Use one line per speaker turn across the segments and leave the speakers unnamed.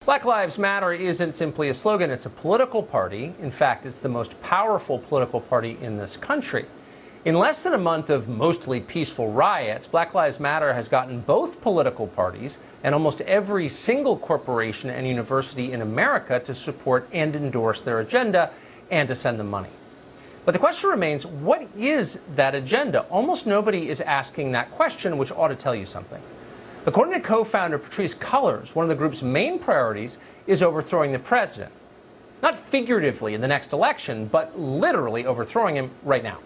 Black Lives Matter isn't simply a slogan, it's a political party. In fact, it's the most powerful political party in this country. In less than a month of mostly peaceful riots, Black Lives Matter has gotten both political parties and almost every single corporation and university in America to support and endorse their agenda and to send them money. But the question remains, what is that agenda? Almost nobody is asking that question, which ought to tell you something. According to co-founder Patrisse Cullors, one of the group's main priorities is overthrowing the president. Not figuratively in the next election, but literally overthrowing him right now.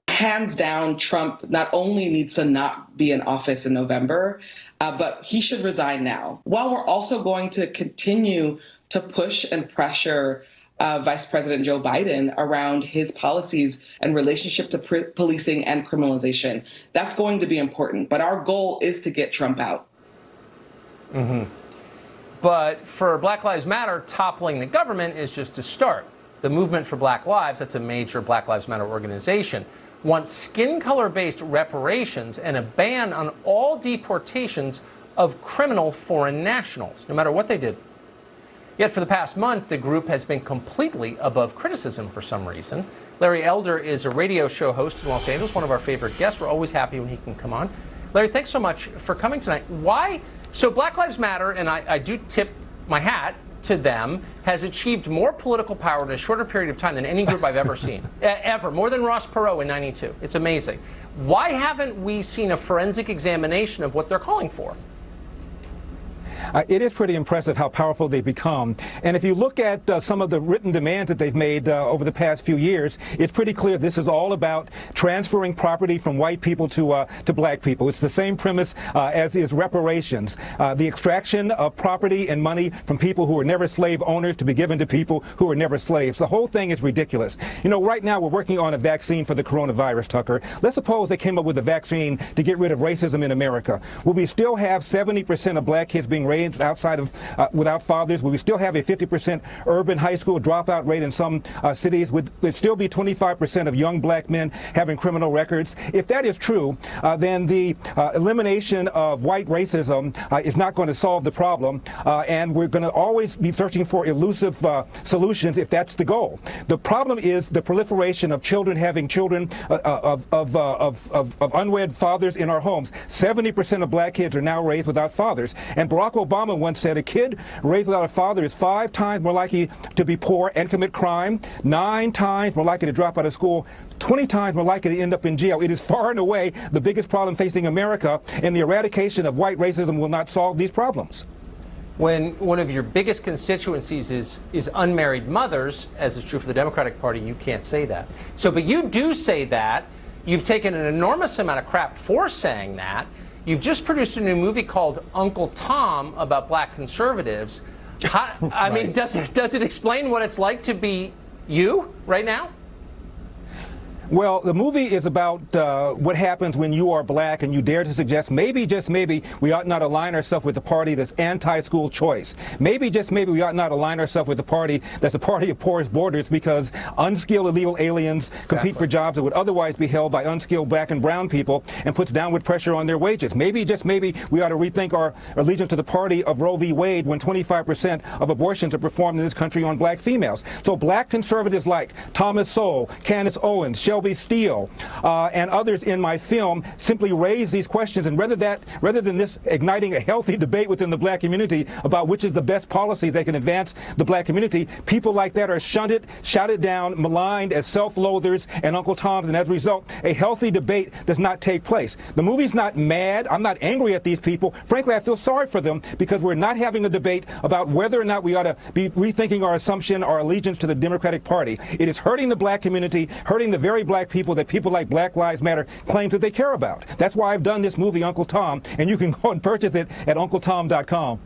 Hands down, Trump not only needs to not be in office in November, but he should resign now. While we're also going to continue to push and pressure Vice President Joe Biden around his policies and relationship to policing and criminalization. That's going to be important. But our goal is to get Trump out.
But for Black Lives Matter, toppling the government is just a start. The Movement for Black Lives, that's a major Black Lives Matter organization, wants skin color-based reparations and a ban on all deportations of criminal foreign nationals, no matter what they did. Yet for the past month, the group has been completely above criticism for some reason. Larry Elder is a radio show host in Los Angeles, one of our favorite guests. We're always happy when he can come on. Larry, thanks so much for coming tonight. Why? So Black Lives Matter, and I do tip my hat to them, has achieved more political power in a shorter period of time than any group I've ever seen. Ever. More than Ross Perot in '92. It's amazing. Why haven't we seen a forensic examination of what they're calling for?
It is pretty impressive how powerful they've become. And if you look at some of the written demands that they've made over the past few years, it's pretty clear this is all about transferring property from white people to black people. It's the same premise as is reparations, the extraction of property and money from people who were never slave owners to be given to people who were never slaves. The whole thing is ridiculous. You know, right now we're working on a vaccine for the coronavirus, Tucker. Let's suppose they came up with a vaccine to get rid of racism in America. Will we still have 70% of black kids being raised outside of without fathers? Will we still have a 50% urban high school dropout rate in some cities? Would there still be 25% of young black men having criminal records? If that is true, then the elimination of white racism is not going to solve the problem, and we're going to always be searching for elusive solutions if that's the goal. The problem is the proliferation of children having children of unwed fathers in our homes. 70% of black kids are now raised without fathers, and Barack Obama once said a kid raised without a father is 5 times more likely to be poor and commit crime, 9 times more likely to drop out of school, 20 times more likely to end up in jail. It is far and away the biggest problem facing America, and the eradication of white racism will not solve these problems.
When one of your biggest constituencies is unmarried mothers, as is true for the Democratic Party, you can't say that. So, but you do say that. You've taken an enormous amount of crap for saying that. You've just produced a new movie called Uncle Tom about black conservatives. I mean, does it explain what it's like to be you right now?
Well, the movie is about what happens when you are black and you dare to suggest maybe, just maybe, we ought not align ourselves with a party that's anti-school choice. Maybe, just maybe, we ought not align ourselves with a party that's a party of porous borders because unskilled illegal aliens compete for jobs that would otherwise be held by unskilled black and brown people and puts downward pressure on their wages. Maybe, just maybe, we ought to rethink our allegiance to the party of Roe v. Wade when 25% of abortions are performed in this country on black females. So black conservatives like Thomas Sowell, Candace Owens, Shelby Steele, and others in my film simply raise these questions, and rather than this igniting a healthy debate within the black community about which is the best policies that can advance the black community, people like that are shunted, shouted down, maligned as self-loathers and Uncle Toms, and as a result, a healthy debate does not take place. The movie's not mad. I'm not angry at these people. Frankly, I feel sorry for them because we're not having a debate about whether or not we ought to be rethinking our assumption, our allegiance to the Democratic Party. It is hurting the black community, hurting the very black people that people like Black Lives Matter claim that they care about. That's why I've done this movie, Uncle Tom, and you can go and purchase it at uncletom.com.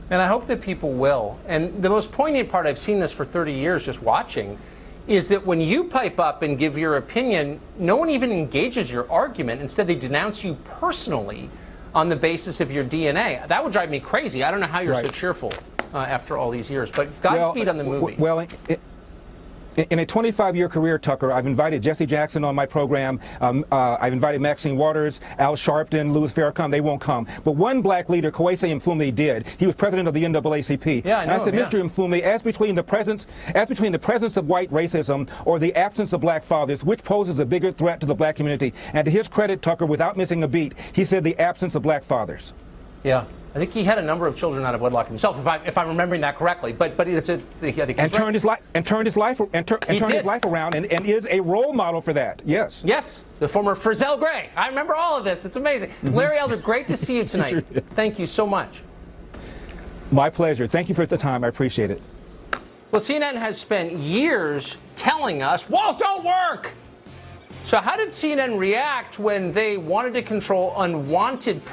And I hope that people will. And the most poignant part, I've seen this for 30 years just watching, is that when you pipe up and give your opinion, no one even engages your argument. Instead, they denounce you personally on the basis of your DNA. That would drive me crazy. I don't know how you're so cheerful after all these years. But Godspeed on the movie.
In a 25-year career, Tucker, I've invited Jesse Jackson on my program. I've invited Maxine Waters, Al Sharpton, Louis Farrakhan. They won't come. But one black leader, Kwesi Mfume, did. He was president of the NAACP.
Yeah, I know.
And I said, Mr. Mfume, as between the presence of white racism or the absence of black fathers, which poses a bigger threat to the black community? And to his credit, Tucker, without missing a beat, he said the absence of black fathers.
Yeah. I think he had a number of children out of wedlock himself, if I'm remembering that correctly. But it's I think he's
turned his life around and is a role model for that. Yes.
Yes, the former Frizzell Gray. I remember all of this. It's amazing. Larry Elder, great to see you tonight.
Sure.
Thank you so much.
My pleasure. Thank you for the time. I appreciate it.
Well, CNN has spent years telling us walls don't work. So how did CNN react when they wanted to control unwanted